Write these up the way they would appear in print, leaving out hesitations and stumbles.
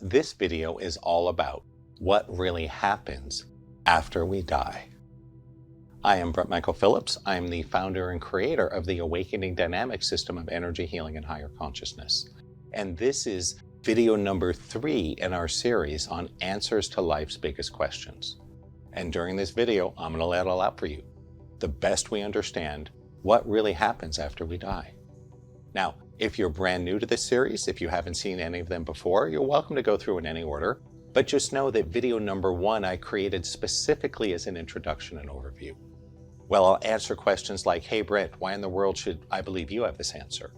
This video is all about what really happens after we die. I am Brent Phillips. I am the founder and creator of the Awakening Dynamic System of Energy Healing and Higher Consciousness. And this is video number 3 in our series on answers to life's biggest questions. And during this video, I'm going to lay it all out for you, the best we understand what really happens after we die. Now, if you're brand new to this series, if you haven't seen any of them before, you're welcome to go through in any order. But just know that video number 1 I created specifically as an introduction and overview. Well, I'll answer questions like, hey Brent, why in the world should I believe you have this answer?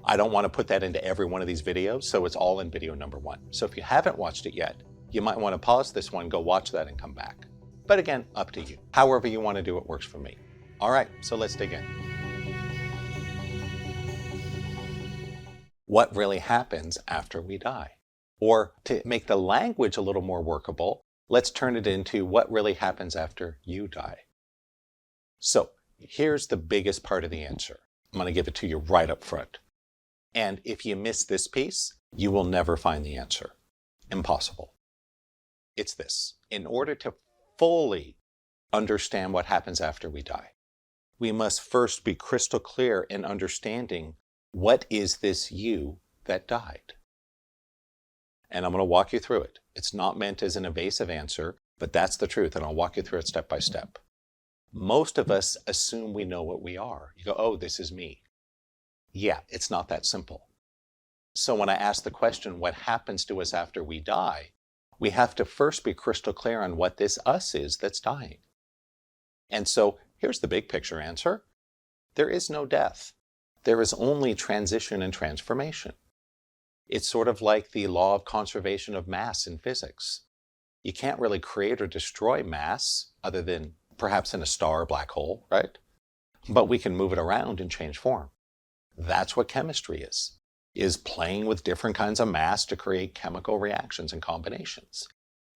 I don't want to put that into every one of these videos, so it's all in video number 1. So if you haven't watched it yet, you might want to pause this one, go watch that and come back. But again, up to you. However you want to do it works for me. All right, so let's dig in. What really happens after we die? Or to make the language a little more workable, let's turn it into what really happens after you die. So here's the biggest part of the answer. I'm going to give it to you right up front. And if you miss this piece, you will never find the answer. Impossible. It's this. In order to fully understand what happens after we die, we must first be crystal clear in understanding what is this you that died? And I'm going to walk you through it. It's not meant as an evasive answer, but that's the truth, and I'll walk you through it step by step. Most of us assume we know what we are. You go, oh, this is me. Yeah, it's not that simple. So when I ask the question, what happens to us after we die, we have to first be crystal clear on what this us is that's dying. And so here's the big picture answer. There is no death. There is only transition and transformation. It's sort of like the law of conservation of mass in physics. You can't really create or destroy mass other than perhaps in a star or black hole, right? But we can move it around and change form. That's what chemistry is playing with different kinds of mass to create chemical reactions and combinations.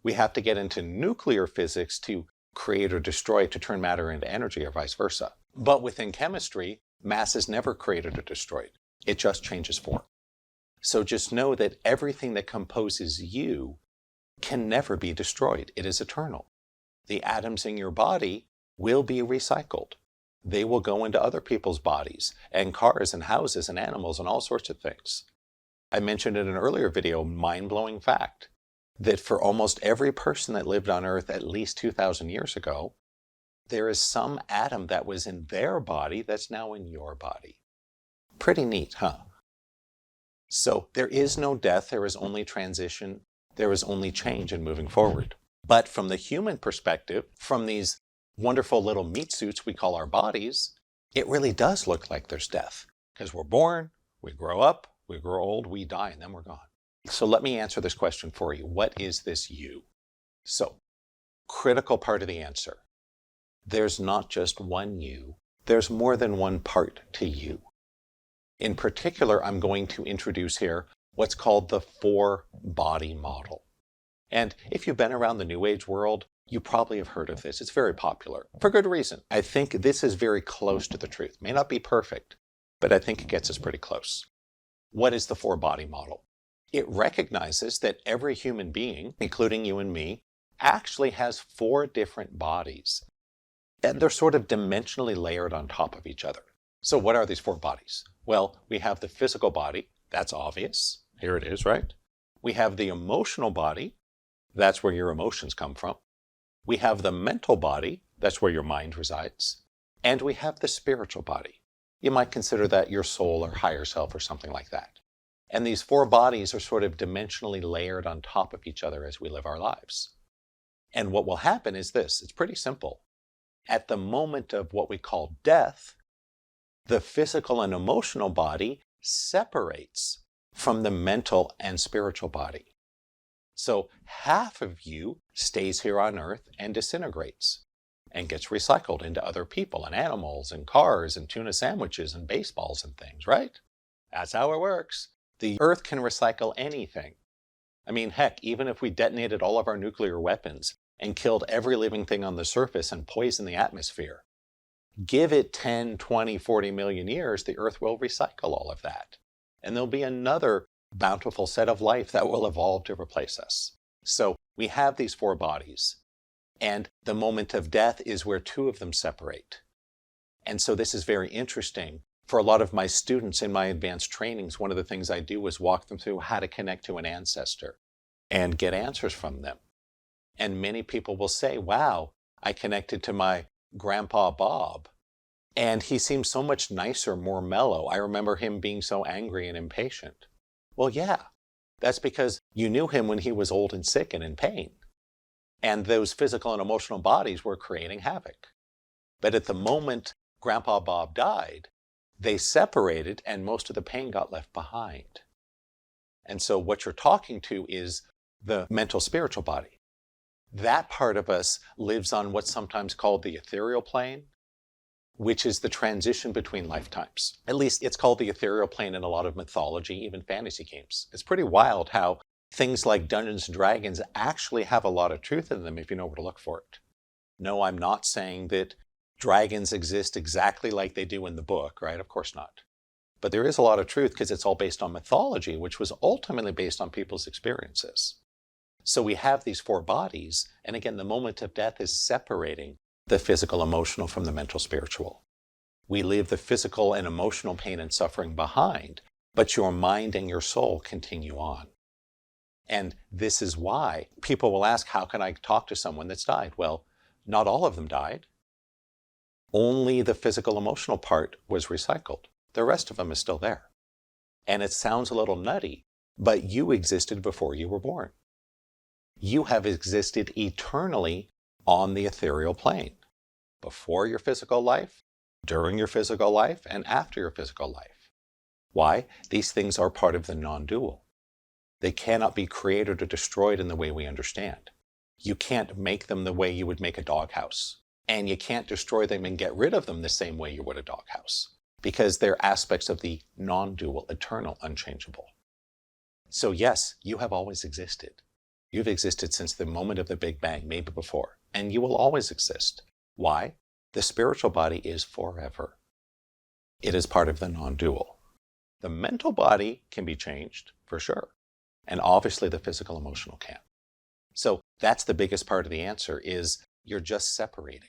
We have to get into nuclear physics to create or destroy, to turn matter into energy, or vice versa. But within chemistry, mass is never created or destroyed. It just changes form. So just know that everything that composes you can never be destroyed. It is eternal. The atoms in your body will be recycled. They will go into other people's bodies, and cars and houses and animals and all sorts of things. I mentioned in an earlier video, mind-blowing fact, that for almost every person that lived on Earth at least 2,000 years ago, there is some atom that was in their body that's now in your body. Pretty neat, huh? So there is no death, there is only transition, there is only change and moving forward. But from the human perspective, from these wonderful little meat suits we call our bodies, it really does look like there's death. Because we're born, we grow up, we grow old, we die, and then we're gone. So let me answer this question for you. What is this you? So, critical part of the answer. There's not just one you, there's more than one part to you. In particular, I'm going to introduce here what's called the 4-body model. And if you've been around the New Age world, you probably have heard of this. It's very popular, for good reason. I think this is very close to the truth. May not be perfect, but I think it gets us pretty close. What is the 4-body model? It recognizes that every human being, including you and me, actually has 4 different bodies. And they're sort of dimensionally layered on top of each other. So what are these 4 bodies? Well, we have the physical body. That's obvious. Here it is, right? We have the emotional body. That's where your emotions come from. We have the mental body. That's where your mind resides. And we have the spiritual body. You might consider that your soul or higher self or something like that. And these 4 bodies are sort of dimensionally layered on top of each other as we live our lives. And what will happen is this. It's pretty simple. At the moment of what we call death, the physical and emotional body separates from the mental and spiritual body. So half of you stays here on Earth and disintegrates and gets recycled into other people and animals and cars and tuna sandwiches and baseballs and things, right? That's how it works. The Earth can recycle anything. I mean, heck, even if we detonated all of our nuclear weapons and killed every living thing on the surface and poisoned the atmosphere, give it 10, 20, 40 million years, the Earth will recycle all of that. And there'll be another bountiful set of life that will evolve to replace us. So we have these four bodies, and the moment of death is where two of them separate. And so this is very interesting. For a lot of my students in my advanced trainings, one of the things I do is walk them through how to connect to an ancestor and get answers from them. And many people will say, wow, I connected to my grandpa Bob, and he seems so much nicer, more mellow. I remember him being so angry and impatient. Well, yeah, that's because you knew him when he was old and sick and in pain. And those physical and emotional bodies were creating havoc. But at the moment Grandpa Bob died, they separated and most of the pain got left behind. And so what you're talking to is the mental spiritual body. That part of us lives on what's sometimes called the ethereal plane, which is the transition between lifetimes. At least it's called the ethereal plane in a lot of mythology, even fantasy games. It's pretty wild how things like Dungeons and Dragons actually have a lot of truth in them if you know where to look for it. No, I'm not saying that dragons exist exactly like they do in the book, right? Of course not. But there is a lot of truth because it's all based on mythology, which was ultimately based on people's experiences. So we have these four bodies, and again, the moment of death is separating the physical, emotional from the mental, spiritual. We leave the physical and emotional pain and suffering behind, but your mind and your soul continue on. And this is why people will ask, how can I talk to someone that's died? Well, not all of them died. Only the physical, emotional part was recycled. The rest of them is still there. And it sounds a little nutty, but you existed before you were born. You have existed eternally on the ethereal plane, before your physical life, during your physical life, and after your physical life. Why? These things are part of the non-dual. They cannot be created or destroyed in the way we understand. You can't make them the way you would make a doghouse, and you can't destroy them and get rid of them the same way you would a doghouse, because they're aspects of the non-dual, eternal, unchangeable. So yes, you have always existed. You've existed since the moment of the Big Bang, maybe before, and you will always exist. Why? The spiritual body is forever. It is part of the non-dual. The mental body can be changed, for sure, and obviously the physical, emotional can. So that's the biggest part of the answer, is you're just separating.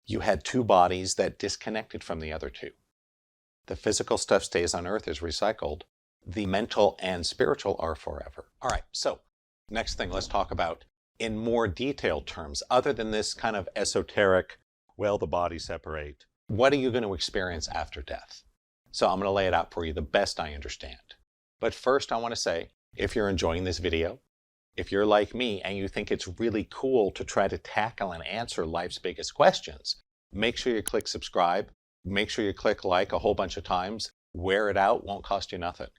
You had two bodies that disconnected from the other two. The physical stuff stays on Earth, is recycled. The mental and spiritual are forever. All right, so next thing, let's talk about in more detailed terms, other than this kind of esoteric, well, the bodies separate. What are you going to experience after death? So I'm going to lay it out for you the best I understand. But first I want to say, if you're enjoying this video, if you're like me and you think it's really cool to try to tackle and answer life's biggest questions, make sure you click subscribe, make sure you click like a whole bunch of times, wear it out, won't cost you nothing.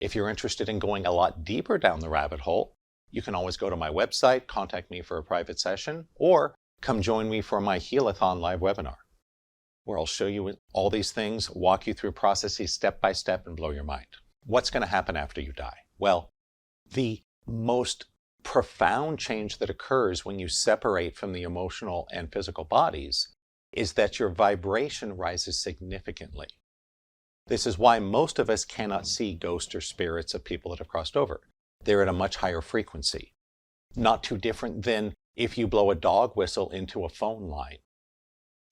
If you're interested in going a lot deeper down the rabbit hole, you can always go to my website, contact me for a private session, or come join me for my Healathon live webinar, where I'll show you all these things, walk you through processes step by step, and blow your mind. What's going to happen after you die? Well, the most profound change that occurs when you separate from the emotional and physical bodies is that your vibration rises significantly. This is why most of us cannot see ghosts or spirits of people that have crossed over. They're at a much higher frequency. Not too different than if you blow a dog whistle into a phone line.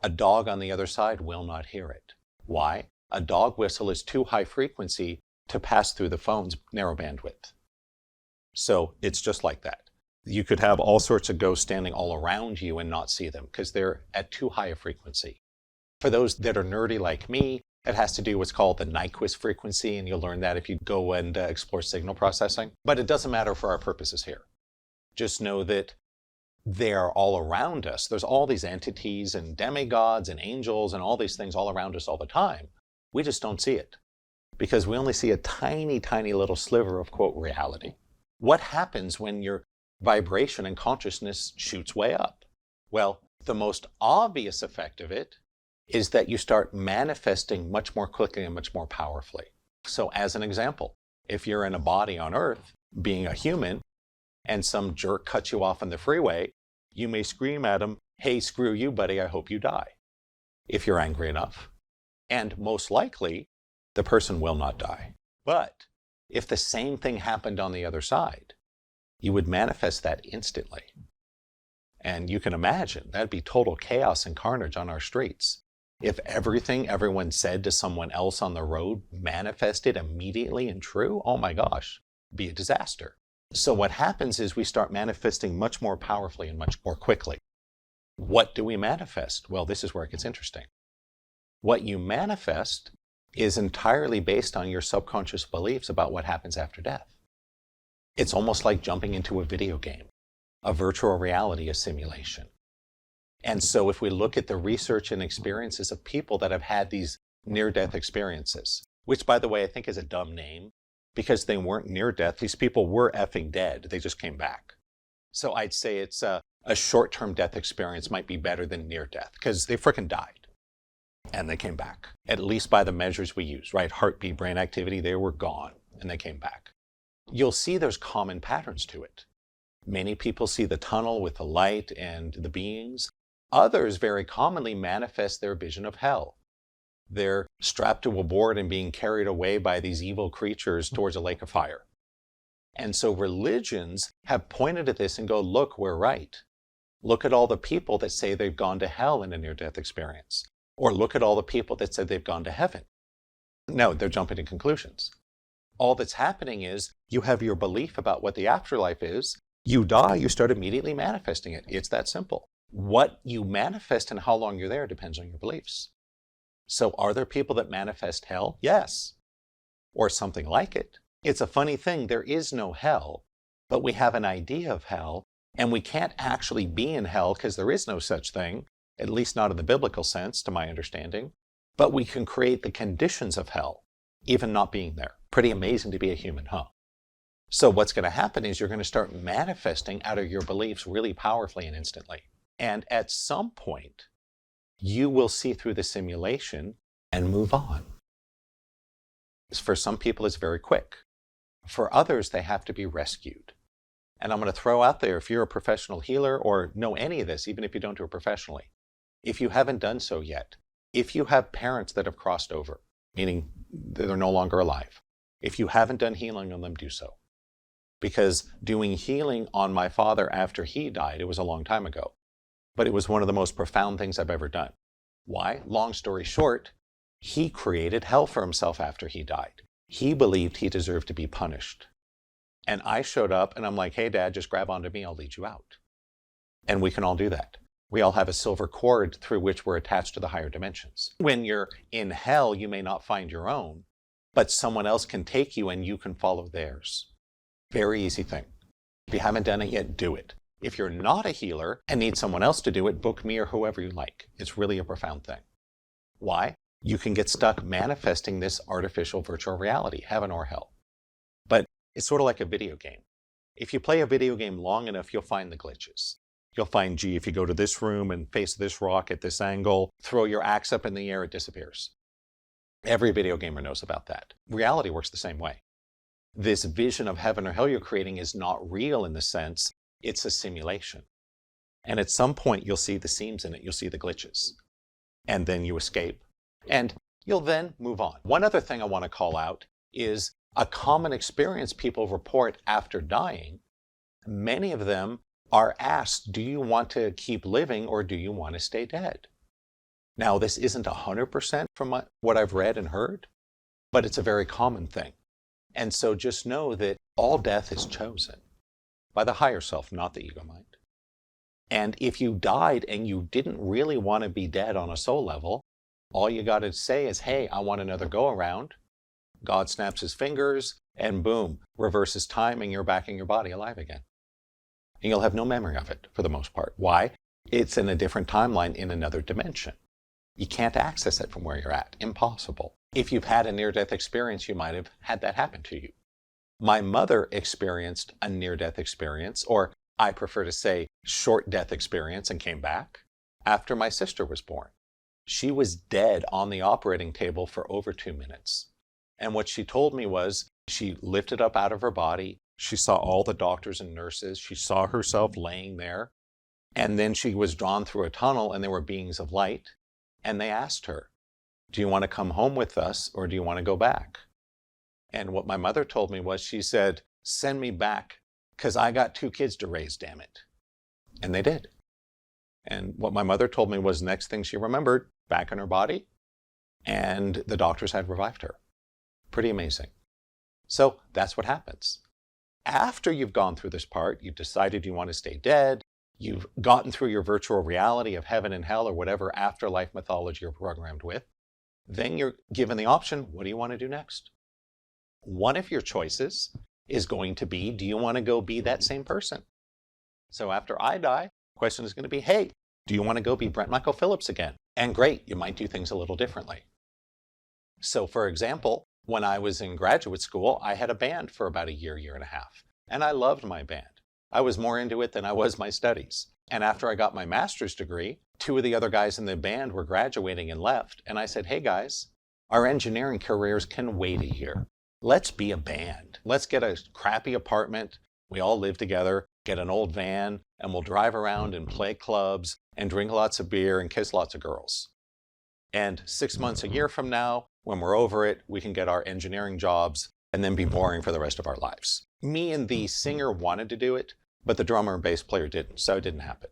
A dog on the other side will not hear it. Why? A dog whistle is too high frequency to pass through the phone's narrow bandwidth. So it's just like that. You could have all sorts of ghosts standing all around you and not see them because they're at too high a frequency. For those that are nerdy like me, it has to do what's called the Nyquist frequency, and you'll learn that if you go and explore signal processing. But it doesn't matter for our purposes here. Just know that they are all around us. There's all these entities and demigods and angels and all these things all around us all the time. We just don't see it because we only see a tiny, tiny little sliver of, quote, reality. What happens when your vibration and consciousness shoots way up? Well, the most obvious effect of it is that you start manifesting much more quickly and much more powerfully. So as an example, if you're in a body on Earth, being a human, and some jerk cuts you off on the freeway, you may scream at him, hey, screw you, buddy, I hope you die, if you're angry enough. And most likely, the person will not die. But if the same thing happened on the other side, you would manifest that instantly. And you can imagine, that'd be total chaos and carnage on our streets. If everything everyone said to someone else on the road manifested immediately and true, oh my gosh, it'd be a disaster. So what happens is we start manifesting much more powerfully and much more quickly. What do we manifest? Well, this is where it gets interesting. What you manifest is entirely based on your subconscious beliefs about what happens after death. It's almost like jumping into a video game, a virtual reality, a simulation. And so if we look at the research and experiences of people that have had these near-death experiences, which by the way, I think is a dumb name because they weren't near death. These people were effing dead. They just came back. So I'd say it's a short-term death experience might be better than near death because they frickin' died and they came back, at least by the measures we use, right? Heartbeat, brain activity, they were gone and they came back. You'll see there's common patterns to it. Many people see the tunnel with the light and the beings. Others very commonly manifest their vision of hell. They're strapped to a board and being carried away by these evil creatures towards a lake of fire. And so religions have pointed at this and go, look, we're right. Look at all the people that say they've gone to hell in a near-death experience. Or look at all the people that said they've gone to heaven. No, they're jumping to conclusions. All that's happening is you have your belief about what the afterlife is. You die, you start immediately manifesting it. It's that simple. What you manifest and how long you're there depends on your beliefs. So are there people that manifest hell? Yes. Or something like it. It's a funny thing. There is no hell, but we have an idea of hell, and we can't actually be in hell because there is no such thing, at least not in the biblical sense, to my understanding. But we can create the conditions of hell, even not being there. Pretty amazing to be a human, huh? So what's going to happen is you're going to start manifesting out of your beliefs really powerfully and instantly. And at some point, you will see through the simulation and move on. For some people, it's very quick. For others, they have to be rescued. And I'm going to throw out there, if you're a professional healer or know any of this, even if you don't do it professionally, if you haven't done so yet, if you have parents that have crossed over, meaning they're no longer alive, if you haven't done healing on them, do so. Because doing healing on my father after he died, it was a long time ago, but it was one of the most profound things I've ever done. Why? Long story short, he created hell for himself after he died. He believed he deserved to be punished. And I showed up and I'm like, hey, Dad, just grab onto me, I'll lead you out. And we can all do that. We all have a silver cord through which we're attached to the higher dimensions. When you're in hell, you may not find your own, but someone else can take you and you can follow theirs. Very easy thing. If you haven't done it yet, do it. If you're not a healer and need someone else to do it, book me or whoever you like. It's really a profound thing. Why? You can get stuck manifesting this artificial virtual reality, heaven or hell. But it's sort of like a video game. If you play a video game long enough, you'll find the glitches. You'll find, gee, if you go to this room and face this rock at this angle, throw your axe up in the air, it disappears. Every video gamer knows about that. Reality works the same way. This vision of heaven or hell you're creating is not real in the sense it's a simulation. And at some point, you'll see the seams in it. You'll see the glitches. And then you escape. And you'll then move on. One other thing I want to call out is a common experience people report after dying. Many of them are asked, do you want to keep living or do you want to stay dead? Now, this isn't 100% from what I've read and heard, but it's a very common thing. And so just know that all death is chosen by the higher self, not the ego mind. And if you died and you didn't really want to be dead on a soul level, all you got to say is, hey, I want another go around. God snaps his fingers and boom, reverses time and you're back in your body alive again. And you'll have no memory of it for the most part. Why? It's in a different timeline in another dimension. You can't access it from where you're at. Impossible. If you've had a near-death experience, you might have had that happen to you. My mother experienced a near-death experience, or I prefer to say short death experience, and came back after my sister was born. She was dead on the operating table for over 2 minutes. And what she told me was she lifted up out of her body. She saw all the doctors and nurses. She saw herself laying there. And then she was drawn through a tunnel and there were beings of light. And they asked her, do you want to come home with us or do you want to go back? And what my mother told me was, she said, send me back because I got 2 kids to raise, damn it. And they did. And what my mother told me was the next thing she remembered, back in her body, and the doctors had revived her. Pretty amazing. So that's what happens. After you've gone through this part, you've decided you want to stay dead, you've gotten through your virtual reality of heaven and hell or whatever afterlife mythology you're programmed with, then you're given the option, what do you want to do next? One of your choices is going to be, do you want to go be that same person? So after I die, the question is going to be, hey, do you want to go be Brent Michael Phillips again? And great, you might do things a little differently. So for example, when I was in graduate school, I had a band for about a year, year and a half, and I loved my band. I was more into it than I was my studies. And after I got my master's degree, 2 of the other guys in the band were graduating and left. And I said, hey guys, our engineering careers can wait a year. Let's be a band. Let's get a crappy apartment. We all live together, get an old van, and we'll drive around and play clubs and drink lots of beer and kiss lots of girls. And 6 months, a year from now, when we're over it, we can get our engineering jobs and then be boring for the rest of our lives. Me and the singer wanted to do it, but the drummer and bass player didn't, so it didn't happen.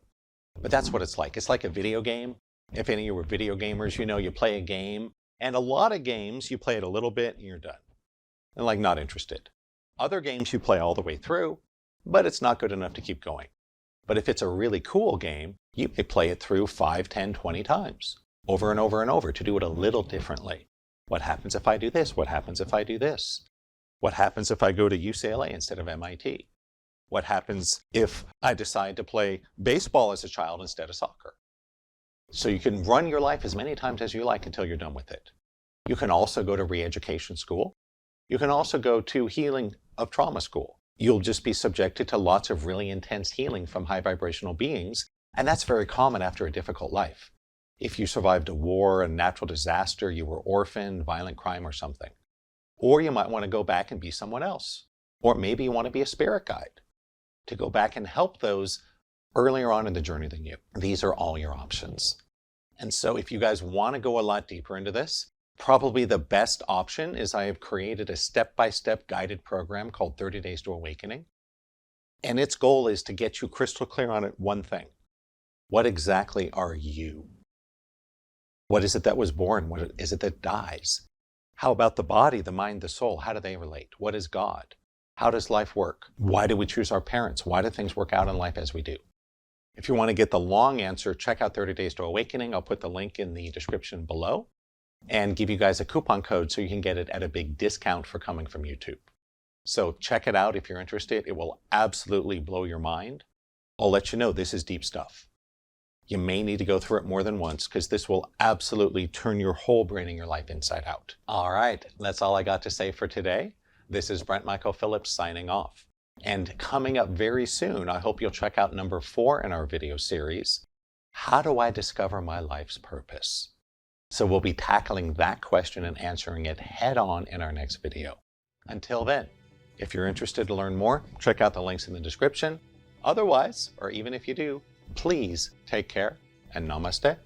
But that's what it's like. It's like a video game. If any of you were video gamers, you know you play a game, and a lot of games, you play it a little bit and you're done. And like not interested. Other games you play all the way through, but it's not good enough to keep going. But if it's a really cool game, you may play it through 5, 10, 20 times, over and over and over, to do it a little differently. What happens if I do this? What happens if I do this? What happens if I go to UCLA instead of MIT? What happens if I decide to play baseball as a child instead of soccer? So you can run your life as many times as you like until you're done with it. You can also go to re-education school. You can also go to healing of trauma school. You'll just be subjected to lots of really intense healing from high vibrational beings, and that's very common after a difficult life. If you survived a war, a natural disaster, you were orphaned, violent crime or something. Or you might want to go back and be someone else. Or maybe you want to be a spirit guide, to go back and help those earlier on in the journey than you. These are all your options. And so if you guys want to go a lot deeper into this, probably the best option is I have created a step-by-step guided program called 30 Days to Awakening. And its goal is to get you crystal clear on it one thing. What exactly are you? What is it that was born? What is it that dies? How about the body, the mind, the soul? How do they relate? What is God? How does life work? Why do we choose our parents? Why do things work out in life as we do? If you want to get the long answer, check out 30 Days to Awakening. I'll put the link in the description below and give you guys a coupon code so you can get it at a big discount for coming from YouTube. So check it out if you're interested. It will absolutely blow your mind. I'll let you know this is deep stuff. You may need to go through it more than once because this will absolutely turn your whole brain and your life inside out. All right, that's all I got to say for today. This is Brent Michael Phillips signing off. And coming up very soon, I hope you'll check out number 4 in our video series, How Do I Discover My Life's Purpose? So we'll be tackling that question and answering it head on in our next video. Until then, if you're interested to learn more, check out the links in the description. Otherwise, or even if you do, please take care and namaste.